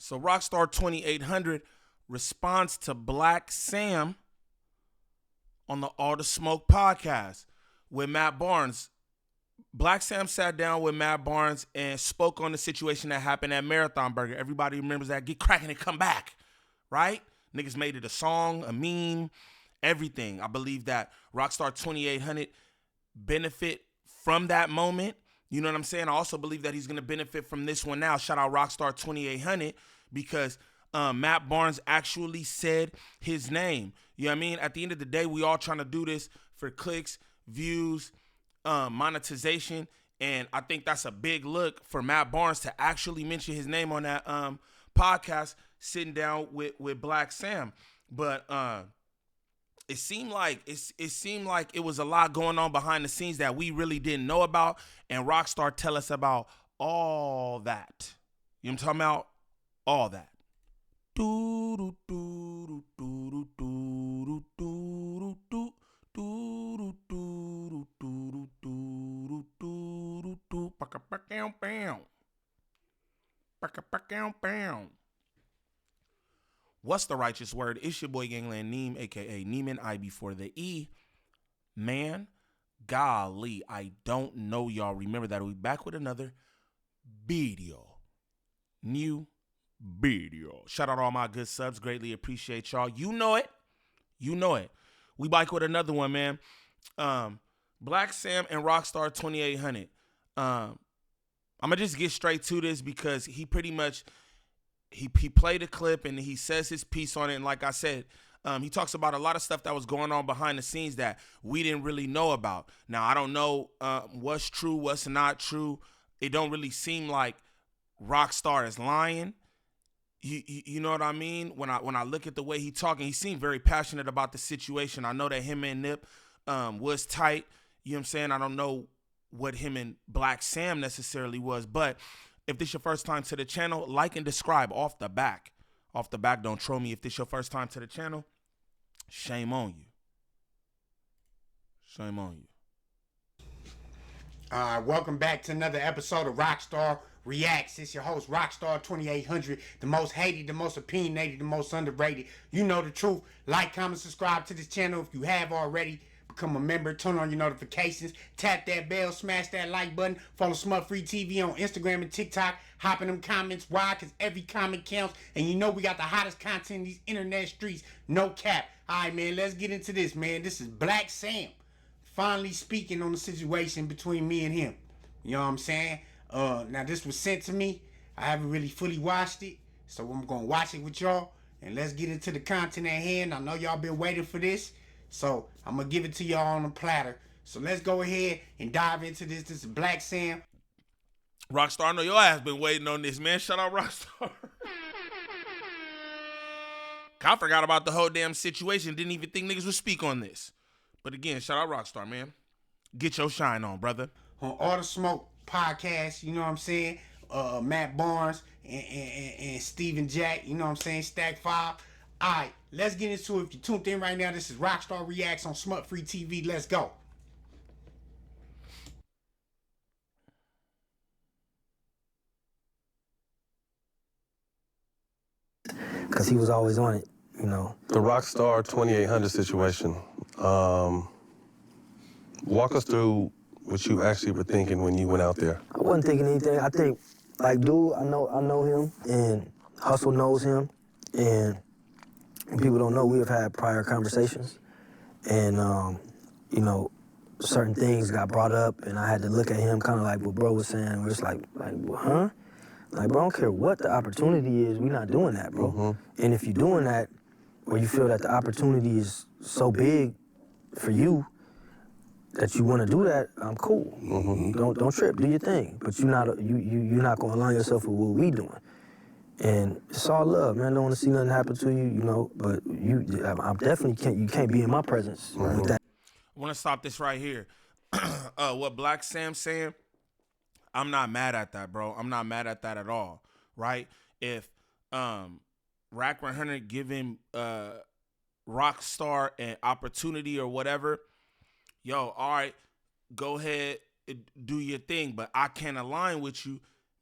So Rockstar2800 responds to Blacc Sam on the All the Smoke podcast with Matt Barnes. Blacc Sam sat down with Matt Barnes and spoke on the situation that happened at Marathon Burger. Everybody remembers that. Get cracking and come back, right? Niggas made it a song, a meme, everything. I believe that Rockstar2800 benefit from that moment. You know what I'm saying? I also believe that he's going to benefit from this one now. Shout out Rockstar2800 because Matt Barnes actually said his name. You know what I mean? At the end of the day, we all trying to do this for clicks, views, monetization, and I think that's a big look for Matt Barnes to actually mention his name on that podcast, sitting down with Blacc Sam. But it seemed like it was a lot going on behind the scenes that we really didn't know about, and Rockstar tell us about all that. You know what I'm talking about? All that. What's the righteous word? It's your boy Gangland Neem, aka Neiman, I before the E. Man, golly, I don't know y'all remember that. We back with another video. New video. Shout out all my good subs. Greatly appreciate y'all. You know it. You know it. We back with another one, man. Blacc Sam and Rockstar2800. I'm gonna just get straight to this because he pretty much he played a clip and he says his piece on it. And like I said, he talks about a lot of stuff that was going on behind the scenes that we didn't really know about. Now, I don't know what's true, what's not true. It don't really seem like Rockstar is lying. You know what I mean? When I look at the way he talking, he seemed very passionate about the situation. I know that him and Nip was tight. You know what I'm saying? I don't know what him and Blacc Sam necessarily was, but if this your first time to the channel, like and subscribe off the back. Off the back, don't troll me. If this your first time to the channel, shame on you. Shame on you. Welcome back to another episode of Rockstar Reacts. It's your host, Rockstar2800, the most hated, the most opinionated, the most underrated. You know the truth. Like, comment, subscribe to this channel if you have already. Become a member, turn on your notifications, tap that bell, smash that like button, follow Smut Free TV on Instagram and TikTok, hop in them comments. Why? Because every comment counts, and you know we got the hottest content in these internet streets, no cap. Alright, man, let's get into this, man. This is Blacc Sam finally speaking on the situation between me and him. You know what I'm saying? Now this was sent to me. I haven't really fully watched it, so I'm gonna watch it with y'all, and let's get into the content at hand. I know y'all been waiting for this, so I'm going to give it to y'all on a platter. So let's go ahead and dive into this. This is Blacc Sam. Rockstar, I know your ass been waiting on this, man. Shout out Rockstar. I forgot about the whole damn situation. Didn't even think niggas would speak on this. But again, shout out Rockstar, man. Get your shine on, brother. On All the Smoke podcast, you know what I'm saying? Matt Barnes and Steven Jack, you know what I'm saying? Stack 5. All right, let's get into it. If you tuned in right now, this is Rockstar Reacts on Smut Free TV. Let's go. Because he was always on it, you know. The Rockstar2800 situation. Walk us through what you actually were thinking when you went out there. I wasn't thinking anything. I think, like, dude, I know him, and Hustle knows him, and people don't know we have had prior conversations, and you know, certain things got brought up, and I had to look at him kind of like what bro was saying. We're just like, huh? Like, bro, I don't care what the opportunity is. We're not doing that, bro. Mm-hmm. And if you're doing that, or you feel that the opportunity is so big for you that you want to do that, I'm cool. Mm-hmm. Don't trip. Do your thing. But you're not gonna align yourself with what we doing. And it's all love, man. I don't want to see nothing happen to you, you know. But I definitely you can't be in my presence with that. I want to stop this right here. What Blacc Sam's saying, I'm not mad at that, bro. I'm not mad at that at all, right? If Rack 100 giving Rockstar an opportunity or whatever, yo, all right, go ahead, do your thing. But I can't align with you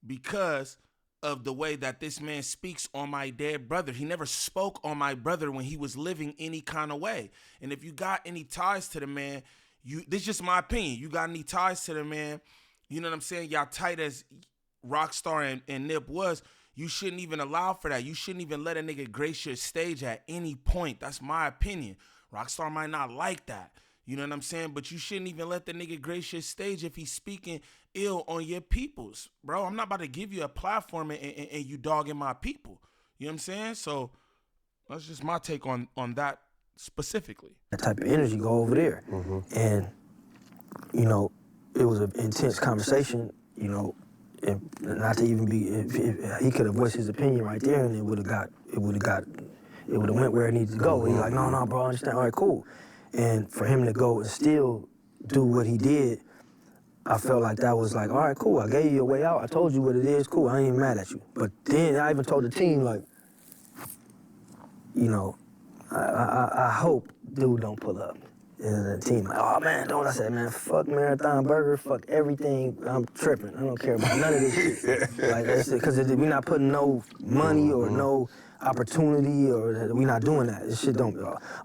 because of the way that this man speaks on my dead brother. He never spoke on my brother when he was living any kind of way. And if you got any ties to the man, this is just my opinion. You got any ties to the man, you know what I'm saying? Y'all tight as Rockstar and Nip was, you shouldn't even allow for that. You shouldn't even let a nigga grace your stage at any point. That's my opinion. Rockstar might not like that. You know what I'm saying? But you shouldn't even let the nigga grace your stage if he's speaking ill on your peoples. Bro, I'm not about to give you a platform and you dogging my people. You know what I'm saying? So that's just my take on that specifically. That type of energy go over there. And, you know, it was an intense conversation, you know, and not to even be, if he could have voiced his opinion right there and it would have went where it needed to go. He's like, no, bro, I understand. All right, cool. And for him to go and still do what he did, I felt like that was like, all right, cool. I gave you a way out. I told you what it is. Cool. I ain't even mad at you. But then I even told the team, like, you know, I hope dude don't pull up. And the team like, oh man, don't. I said, man, fuck Marathon Burger, fuck everything. I'm tripping. I don't care about none of this shit. Like, because we're not putting no money or no opportunity, or we're not doing that. This shit don't.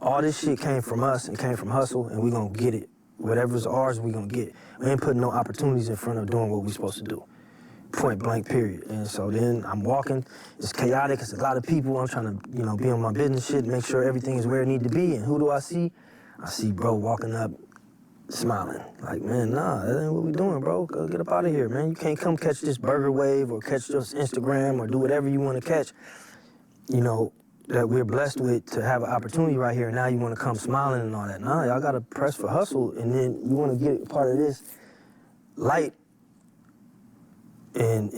All this shit came from us and came from hustle, and we gonna get it. Whatever's ours, we gonna get it. We ain't putting no opportunities in front of doing what we supposed to do. Point blank, period. And so then I'm walking. It's chaotic. It's a lot of people. I'm trying to, you know, be on my business shit, make sure everything is where it need to be. And who do I see? I see bro walking up, smiling. Like, man, nah, that ain't what we doing, bro. Go get up out of here, man. You can't come catch this burger wave or catch this Instagram or do whatever you want to catch, you know, that we're blessed with to have an opportunity right here. And now you want to come smiling and all that. Nah, y'all got to press for hustle, and then you want to get part of this light and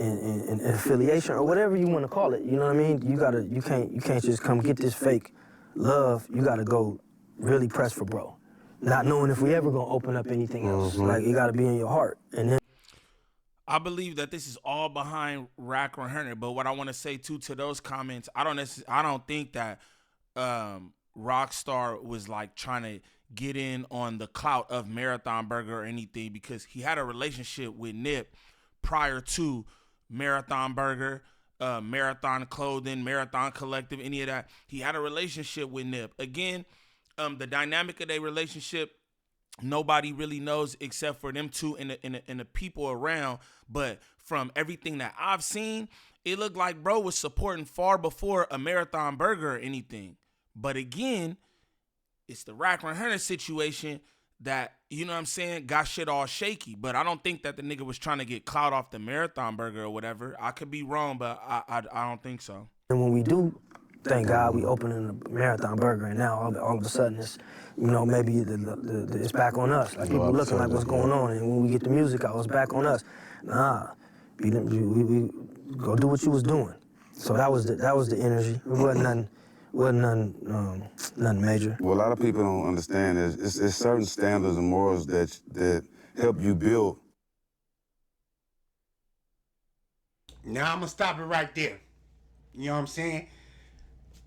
affiliation or whatever you want to call it. You know what I mean? You can't just come get this fake love. You got to go really press for bro, not knowing if we ever gonna open up anything else. Like, it gotta be in your heart. And then I believe that this is all behind Rockstar, but what I want to say too to those comments, I don't think that Rockstar was like trying to get in on the clout of Marathon Burger or anything, because he had a relationship with Nip prior to Marathon Burger, Marathon Clothing, Marathon Collective, any of that. He had a relationship with Nip. Again, the dynamic of their relationship, nobody really knows except for them two and the people around. But from everything that I've seen, it looked like bro was supporting far before a Marathon Burger or anything. But again, it's the Rockstar situation that, you know what I'm saying, got shit all shaky. But I don't think that the nigga was trying to get clout off the Marathon Burger or whatever. I could be wrong, but I don't think so. And when we do, thank God, we opening the Marathon Burger, and now all of a sudden it's, you know, maybe it's back on us. Like, people looking like what's going on, and when we get the music out, it's back on us. Nah, we go do what you was doing. So that was the energy. It wasn't nothing major. What a lot of people don't understand is it's certain standards and morals that help you build. Now I'm gonna stop it right there. You know what I'm saying?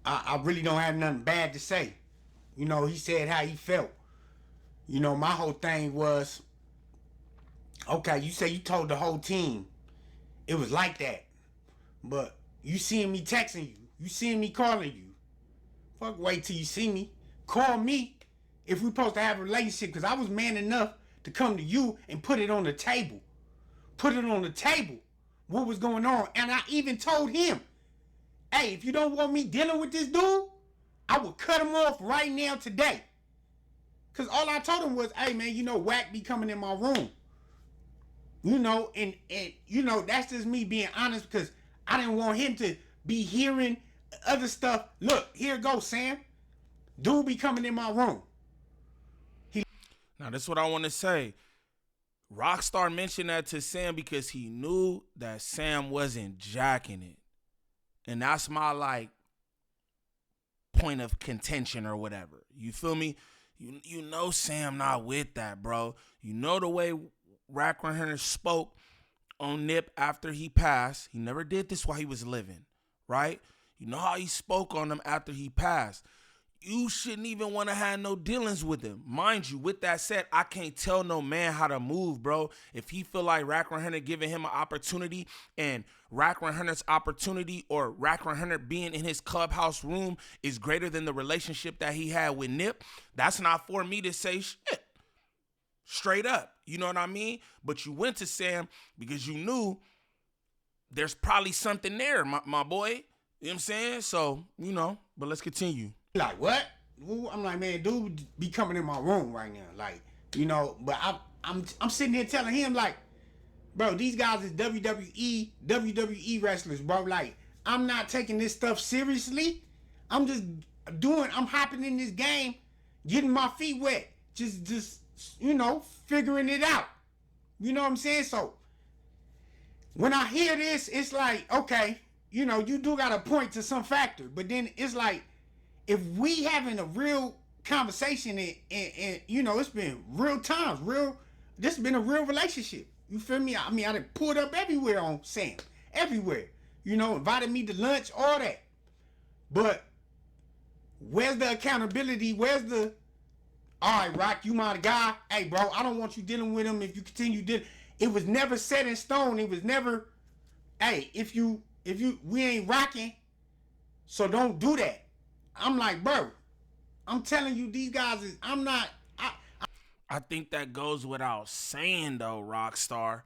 I really don't have nothing bad to say. You know, he said how he felt. You know, my whole thing was, okay, you say you told the whole team it was like that, but you seeing me texting you, you seeing me calling you. Fuck, wait till you see me. Call me if we supposed to have a relationship, because I was man enough to come to you and put it on the table. Put it on the table, what was going on. And I even told him, hey, if you don't want me dealing with this dude, I will cut him off right now today. Because all I told him was, hey, man, you know, Whack be coming in my room. You know, and you know, that's just me being honest, because I didn't want him to be hearing other stuff. Look, here goes Sam. Dude be coming in my room. Now, this is what I want to say. Rockstar mentioned that to Sam because he knew that Sam wasn't jacking it. And that's my, like, point of contention or whatever. You feel me? You know Sam not with that, bro. You know the way Rockstar spoke on Nip after he passed. He never did this while he was living, right? You know how he spoke on him after he passed. you shouldn't even want to have no dealings with him. Mind you, with that said, I can't tell no man how to move, bro. If he feel like Rack 100 giving him an opportunity and Rack 100's opportunity or Rack 100 being in his clubhouse room is greater than the relationship that he had with Nip, that's not for me to say shit. Straight up. You know what I mean? But you went to Sam because you knew there's probably something there, my boy. You know what I'm saying? So, you know, but let's continue. Like, what? I'm like, man, dude be coming in my room right now. Like, you know, but I'm sitting here telling him, like, bro, these guys is WWE wrestlers, bro. Like, I'm not taking this stuff seriously. I'm just I'm hopping in this game, getting my feet wet. Just, you know, figuring it out. You know what I'm saying? So, when I hear this, it's like, okay, you know, you do got to point to some factor. But then it's like, if we having a real conversation and you know, it's been real times, this has been a real relationship. You feel me? I mean, I done pulled up everywhere on Sam. Everywhere. You know, invited me to lunch, all that. But where's the accountability? Where's the, all right, Rock, you my guy. Hey, bro, I don't want you dealing with him if you continue dealing. It was never set in stone. It was never, hey, if we ain't rocking, so don't do that. I'm like, bro, I'm telling you, these guys is, I think that goes without saying, though, Rockstar.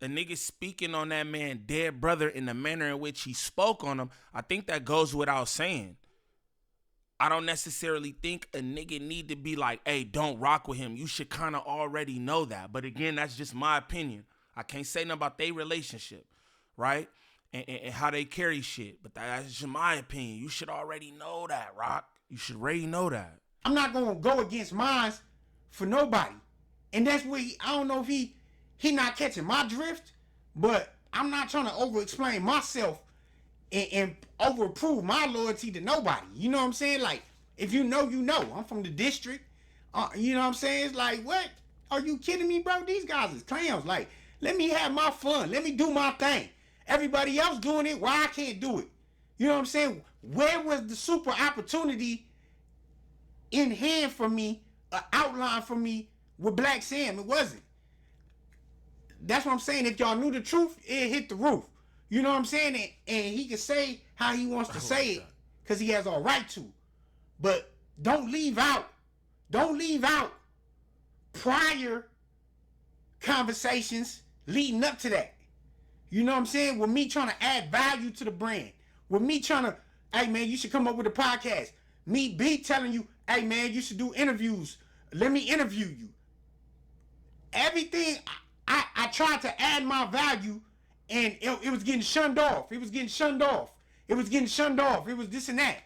A nigga speaking on that man dead brother in the manner in which he spoke on him, I think that goes without saying. I don't necessarily think a nigga need to be like, hey, don't rock with him. You should kind of already know that. But again, that's just my opinion. I can't say nothing about their relationship, right? And how they carry shit. But that's just my opinion. You should already know that, Rock. You should already know that. I'm not going to go against mine for nobody. And that's where I don't know if he not catching my drift, but I'm not trying to over-explain myself and over-prove my loyalty to nobody. You know what I'm saying? Like, if you know, you know. I'm from the district. You know what I'm saying? It's like, what? Are you kidding me, bro? These guys is clowns. Like, let me have my fun. Let me do my thing. Everybody else doing it, why I can't do it? You know what I'm saying? Where was the super opportunity in hand for me, an outline for me with Blacc Sam? It wasn't. That's what I'm saying. If y'all knew the truth, it hit the roof. You know what I'm saying? And he can say how he wants to say it because he has all right to. But don't leave out prior conversations leading up to that. You know what I'm saying? With me trying to add value to the brand. With me trying to, hey man, you should come up with a podcast. Me be telling you, hey man, you should do interviews. Let me interview you. Everything, I tried to add my value and it was getting shunned off. It was getting shunned off. It was this and that.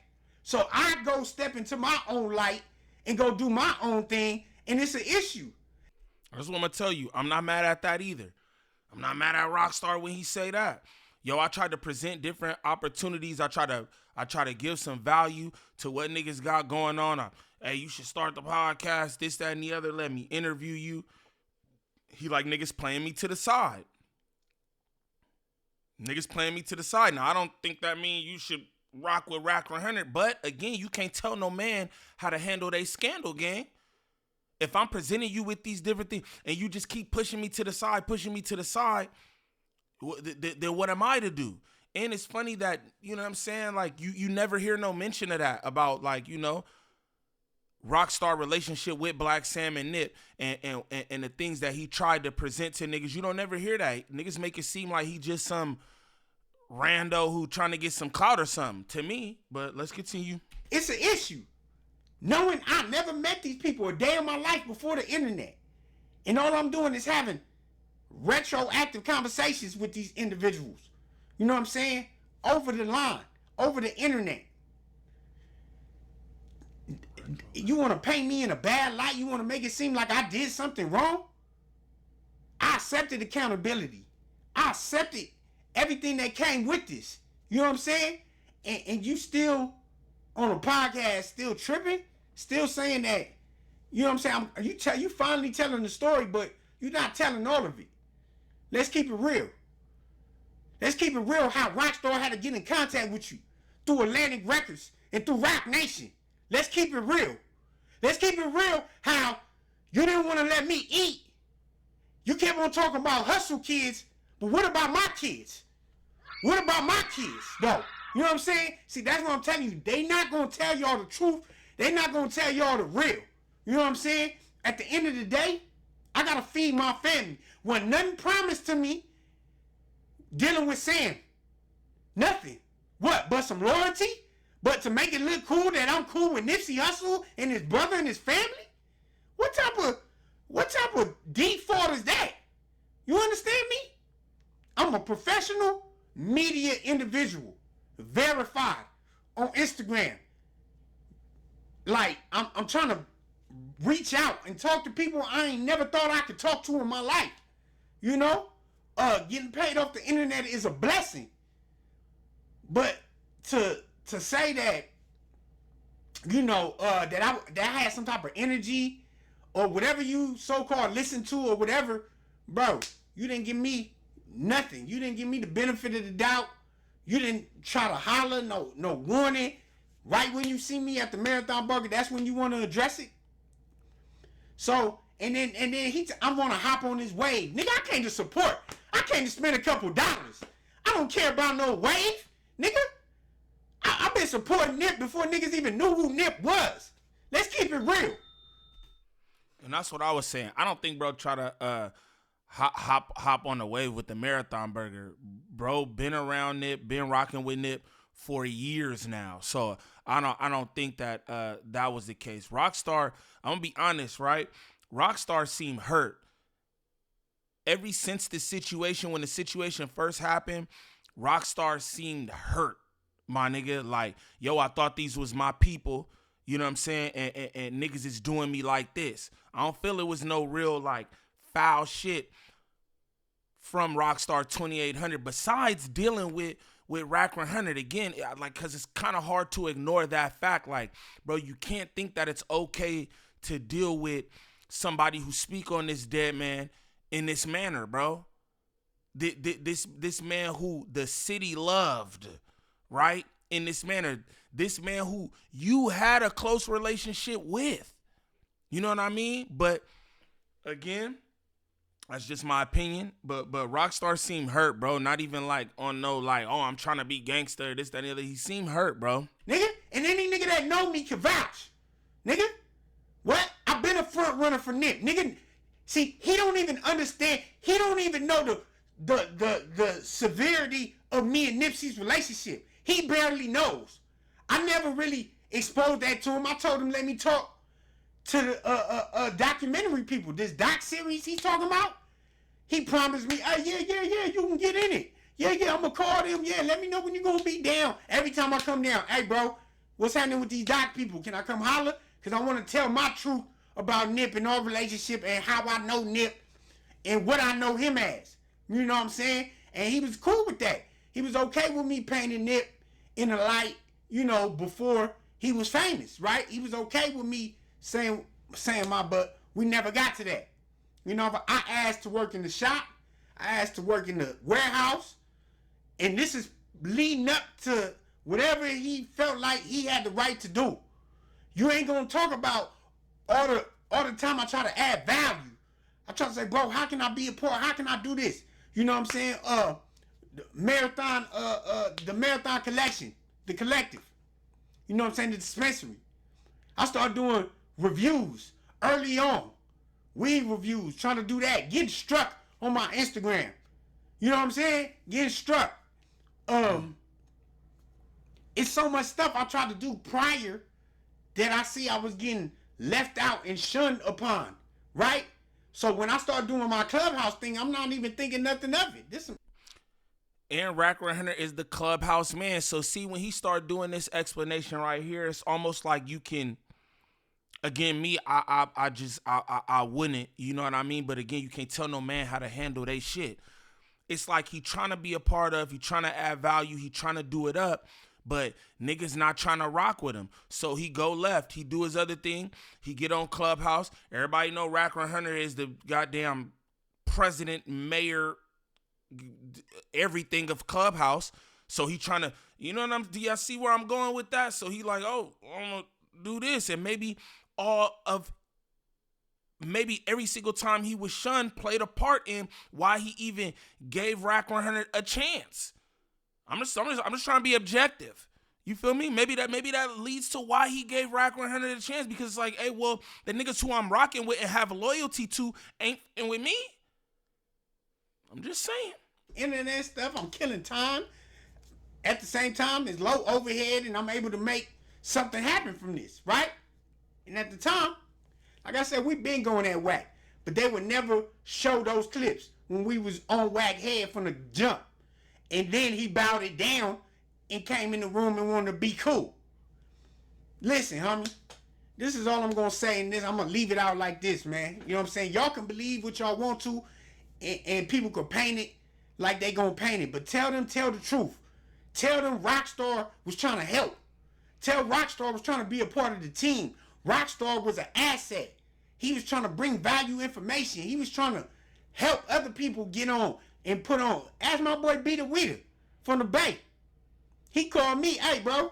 So I go step into my own light and go do my own thing, and it's an issue. That's what I'm going to tell you. I'm not mad at that either. I'm not mad at Rockstar when he say that. Yo, I tried to present different opportunities. I try to give some value to what niggas got going on. Hey, you should start the podcast, this, that, and the other. Let me interview you. He like niggas playing me to the side. Niggas playing me to the side. Now, I don't think that mean you should rock with Rack 100, but again, you can't tell no man how to handle they scandal, gang. If I'm presenting you with these different things and you just keep pushing me to the side, then what am I to do? And it's funny that, you know what I'm saying, like you never hear no mention of that about, like, you know, Rockstar relationship with Blacc Sam and Nip and the things that he tried to present to niggas. You don't never hear that. Niggas make it seem like he just some rando who trying to get some clout or something to me, but let's continue. It's an issue. Knowing I never met these people a day in my life before the internet. And all I'm doing is having retroactive conversations with these individuals. You know what I'm saying? Over the line, over the internet. You want to paint me in a bad light? You want to make it seem like I did something wrong? I accepted accountability. I accepted everything that came with this. You know what I'm saying? And you still on a podcast, still tripping, still saying that, you know what I'm saying? You finally telling the story, but you're not telling all of it. Let's keep it real. Let's keep it real how Rockstar had to get in contact with you through Atlantic Records and through Rock Nation. Let's keep it real. Let's keep it real how you didn't want to let me eat. You kept on talking about hustle kids, but what about my kids? What about my kids, though? You know what I'm saying? See, that's what I'm telling you. They not going to tell y'all the truth. They not going to tell y'all the real. You know what I'm saying? At the end of the day, I got to feed my family. When nothing promised to me dealing with Sam. Nothing. What? But some loyalty? But to make it look cool that I'm cool with Nipsey Hussle and his brother and his family? What type of default is that? You understand me? I'm a professional media individual, verified on Instagram. Like, I'm trying to reach out and talk to people I ain't never thought I could talk to in my life. You know? Getting paid off the internet is a blessing. But to say that, you know, that I had some type of energy or whatever you so-called listen to or whatever, bro, you didn't give me nothing. You didn't give me the benefit of the doubt. You didn't try to holler, no warning. Right when you see me at the Marathon Burger, that's when you want to address it. So, and then I want to hop on this wave. Nigga, I came to support. I came to spend a couple dollars. I don't care about no wave, nigga. I've been supporting Nip before niggas even knew who Nip was. Let's keep it real. And that's what I was saying. I don't think bro try to hop on the wave with the Marathon Burger. Bro been around Nip, been rocking with Nip for years now. So I don't think that that was the case. Rockstar, I'm gonna be honest, right? Rockstar seemed hurt. Ever since the situation, when the situation first happened, Rockstar seemed hurt, my nigga. Like, yo, I thought these was my people. You know what I'm saying? And niggas is doing me like this. I don't feel it was no real, like, foul shit from Rocstar2800 besides dealing with Rockstar2800 again, like, because it's kind of hard to ignore that fact. Like, bro, you can't think that it's okay to deal with somebody who speak on this dead man in this manner, bro. This man who the city loved, right? In this manner, this man who you had a close relationship with. You know what I mean? But again, that's just my opinion. But Rockstar seemed hurt, bro. Not even like on no like, oh, I'm trying to be gangster, this, that, and the other. He seemed hurt, bro. Nigga, and any nigga that know me can vouch. Nigga, what? I've been a front runner for Nip. Nigga, see, he don't even understand. He don't even know the severity of me and Nipsey's relationship. He barely knows. I never really exposed that to him. I told him, let me talk to the documentary people. This doc series he's talking about, he promised me, yeah, you can get in it. Yeah, I'm going to call them. Yeah, let me know when you're going to be down. Every time I come down, hey, bro, what's happening with these doc people? Can I come holler? Because I want to tell my truth about Nip and our relationship and how I know Nip and what I know him as. You know what I'm saying? And he was cool with that. He was okay with me painting Nip in a light, you know, before he was famous, right? He was okay with me saying my butt. We never got to that. You know, but I asked to work in the shop. I asked to work in the warehouse. And this is leading up to whatever he felt like he had the right to do. You ain't gonna talk about all the time I try to add value. I try to say, bro, how can I be a part? How can I do this? You know what I'm saying? The marathon collection, the collective. You know what I'm saying? The dispensary. I started doing reviews early on. Weed reviews, trying to do that. Getting struck on my Instagram. You know what I'm saying? Getting struck. It's so much stuff I tried to do prior that I see I was getting left out and shunned upon. Right? So when I start doing my Clubhouse thing, I'm not even thinking nothing of it. And Rockstar2800 is the Clubhouse man. So see, when he started doing this explanation right here, it's almost like you can, again, me, I wouldn't, you know what I mean? But again, you can't tell no man how to handle they shit. It's like he trying to be a part of, he trying to add value, he trying to do it up, but niggas not trying to rock with him. So he go left, he do his other thing, he get on Clubhouse. Everybody know Rockstar2800 is the goddamn president, mayor, everything of Clubhouse. So he trying to, you know what do y'all see where I'm going with that? So he like, oh, do this, and maybe every single time he was shunned played a part in why he even gave Roc100 a chance. I'm just trying to be objective. You feel me? Maybe that leads to why he gave Roc100 a chance, because it's like, hey, well, the niggas who I'm rocking with and have loyalty to ain't in with me. I'm just saying. Internet stuff, I'm killing time. At the same time, it's low overhead, and I'm able to make something happen from this, right? And at the time, like I said, we been going at whack, but they would never show those clips when we was on whack head from the jump. And then he bowed it down and came in the room and wanted to be cool. Listen, homie, this is all I'm gonna say in this. I'm gonna leave it out like this, man. You know what I'm saying? Y'all can believe what y'all want to, and people could paint it like they gonna paint it. But tell the truth. Tell them Rockstar was trying to help. Tell Rockstar was trying to be a part of the team. Rockstar was an asset. He was trying to bring value information. He was trying to help other people get on and put on. Ask my boy B the Weeder from the Bay. He called me, hey, bro,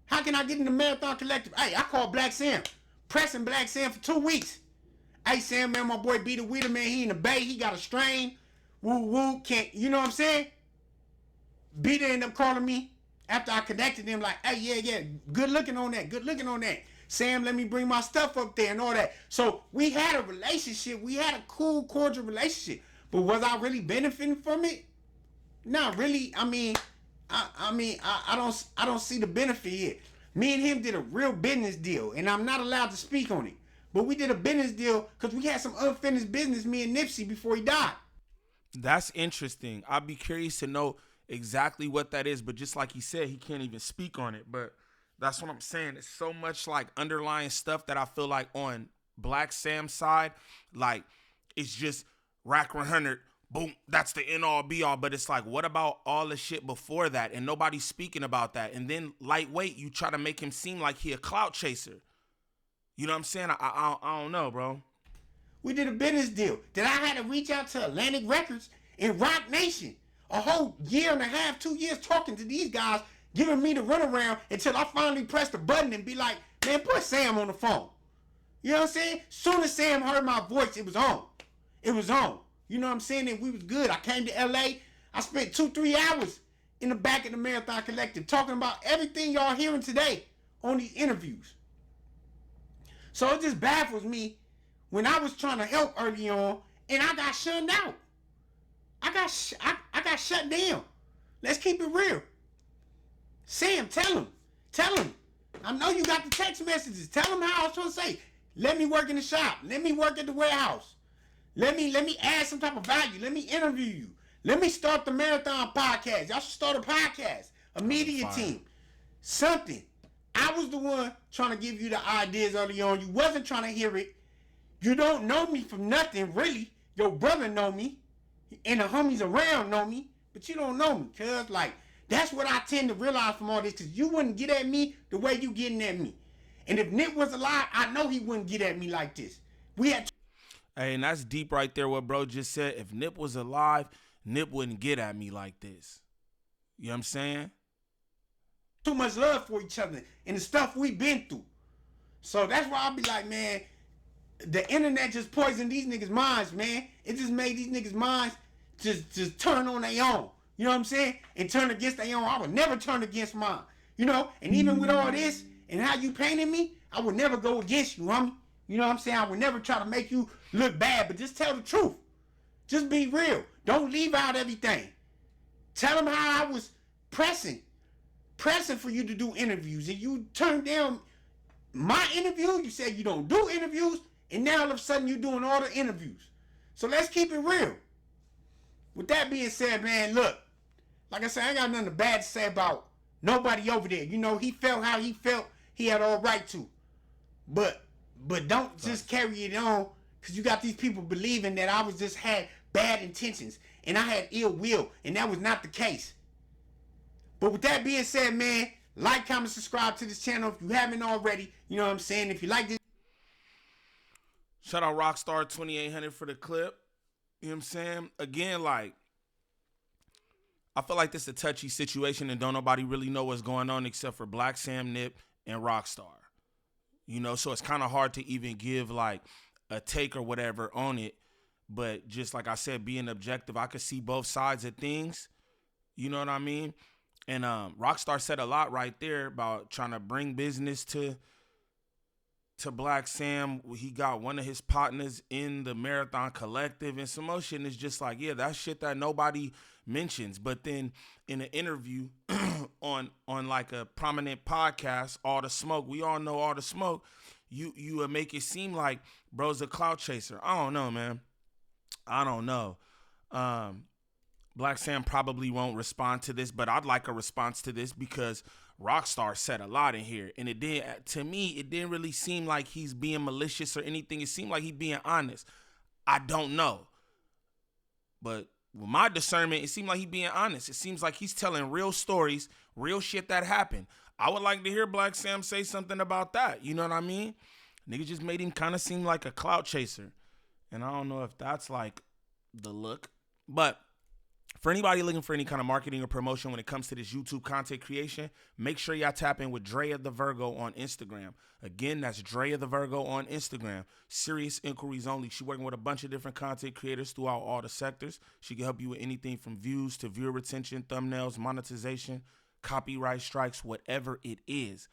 how can I get in the Marathon Collective? Hey, I called Blacc Sam, pressing Blacc Sam for 2 weeks. Hey, Sam, man, my boy B the Weeder, man, he in the Bay. He got a strain. Woo, woo, can't, you know what I'm saying? B ended up calling me after I connected him, like, hey, yeah, good looking on that. Sam, let me bring my stuff up there and all that. So we had a relationship. We had a cool, cordial relationship. But was I really benefiting from it? Not really. I don't see the benefit here. Me and him did a real business deal, and I'm not allowed to speak on it. But we did a business deal because we had some unfinished business, me and Nipsey, before he died. That's interesting. I'd be curious to know exactly what that is, but just like he said, he can't even speak on it. But that's what I'm saying. It's so much like underlying stuff that I feel like on Blacc Sam's side, like it's just Roc100, boom, that's the end all be all. But it's like, what about all the shit before that? And nobody's speaking about that. And then lightweight, you try to make him seem like he a clout chaser. You know what I'm saying? I don't know, bro. We did a business deal that I had to reach out to Atlantic Records and Roc Nation. A whole year and a half, 2 years talking to these guys, giving me the runaround until I finally pressed the button and be like, man, put Sam on the phone. You know what I'm saying? Soon as Sam heard my voice, it was on. It was on. You know what I'm saying? And we was good. I came to LA. I spent 2-3 hours in the back of the Marathon Collective talking about everything y'all hearing today on these interviews. So it just baffles me when I was trying to help early on and I got shunned out. I got shut down. Let's keep it real. Sam, tell him. I know you got the text messages. Tell him how I was trying to say. Let me work in the shop. Let me work at the warehouse. Let me add some type of value. Let me interview you. Let me start the Marathon podcast. Y'all should start a podcast, a media team, something. I was the one trying to give you the ideas early on. You wasn't trying to hear it. You don't know me from nothing, really. Your brother know me, and the homies around know me, but you don't know me, cuz, like, that's what I tend to realize from all this, because you wouldn't get at me the way you getting at me. And if Nip was alive, I know he wouldn't get at me like this. We had... Hey, and that's deep right there what bro just said. If Nip was alive, Nip wouldn't get at me like this. You know what I'm saying? Too much love for each other and the stuff we've been through. So that's why I'll be like, man, the internet just poisoned these niggas' minds, man. It just made these niggas' minds just turn on their own. You know what I'm saying? And turn against their own. I would never turn against mine. You know? And even with all this and how you painted me, I would never go against you, homie. You know what I'm saying? I would never try to make you look bad, but just tell the truth. Just be real. Don't leave out everything. Tell them how I was pressing for you to do interviews, and you turned down my interview. You said you don't do interviews, and now all of a sudden you're doing all the interviews. So let's keep it real. With that being said, man, look, like I said, I ain't got nothing bad to say about nobody over there. You know, he felt how he felt. He had all right to. But don't just carry it on, because you got these people believing that I was just had bad intentions and I had ill will, and that was not the case. But with that being said, man, like, comment, subscribe to this channel if you haven't already. You know what I'm saying? If you like this. Shout out Rocstar2800 for the clip. You know what I'm saying? Again, like, I feel like this is a touchy situation and don't nobody really know what's going on except for Blacc, Sam, Nip, and Rockstar. You know, so it's kind of hard to even give like a take or whatever on it. But just like I said, being objective, I could see both sides of things. You know what I mean? And Rockstar said a lot right there about trying to bring business to Blacc Sam. He got one of his partners in the Marathon Collective and some more shit. And it's just like, yeah, that's shit that nobody mentions. But then in an interview on like a prominent podcast, All the Smoke, we all know All the Smoke, you would make it seem like bro's a clout chaser. I don't know, man. I don't know. Blacc Sam probably won't respond to this, but I'd like a response to this because Rockstar said a lot in here, and to me, it didn't really seem like he's being malicious or anything. It seemed like he's being honest. I don't know, but with my discernment, it seemed like he's being honest. It seems like he's telling real stories, real shit that happened. I would like to hear Blacc Sam say something about that. You know what I mean? Nigga just made him kind of seem like a clout chaser, and I don't know if that's like the look, but for anybody looking for any kind of marketing or promotion when it comes to this YouTube content creation, make sure y'all tap in with Drea the Virgo on Instagram. Again, that's Drea the Virgo on Instagram. Serious inquiries only. She's working with a bunch of different content creators throughout all the sectors. She can help you with anything from views to viewer retention, thumbnails, monetization, copyright strikes, whatever it is.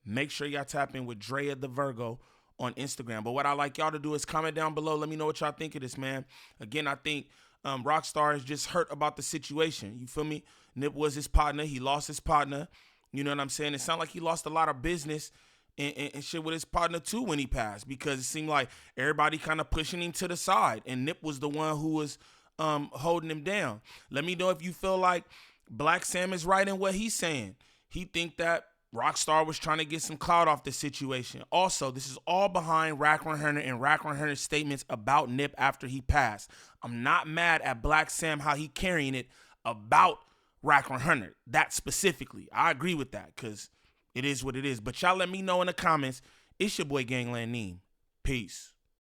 Make sure y'all tap in with Drea the Virgo on Instagram. But what I like y'all to do is comment down below. Let me know what y'all think of this, man. Again, I think Rockstar is just hurt about the situation. You feel me? Nip was his partner. He lost his partner. You know what I'm saying? It sounded like he lost a lot of business and shit with his partner too when he passed, because it seemed like everybody kind of pushing him to the side, and Nip was the one who was holding him down. Let me know if you feel like Blacc Sam is right in what he's saying. He think that Rockstar was trying to get some clout off the situation. Also, this is all behind Rockstar2800 and Rockstar2800's statements about Nip after he passed. I'm not mad at Blacc Sam how he carrying it about Rockstar2800. That specifically. I agree with that because it is what it is. But y'all let me know in the comments. It's your boy Gangland Neem. Peace.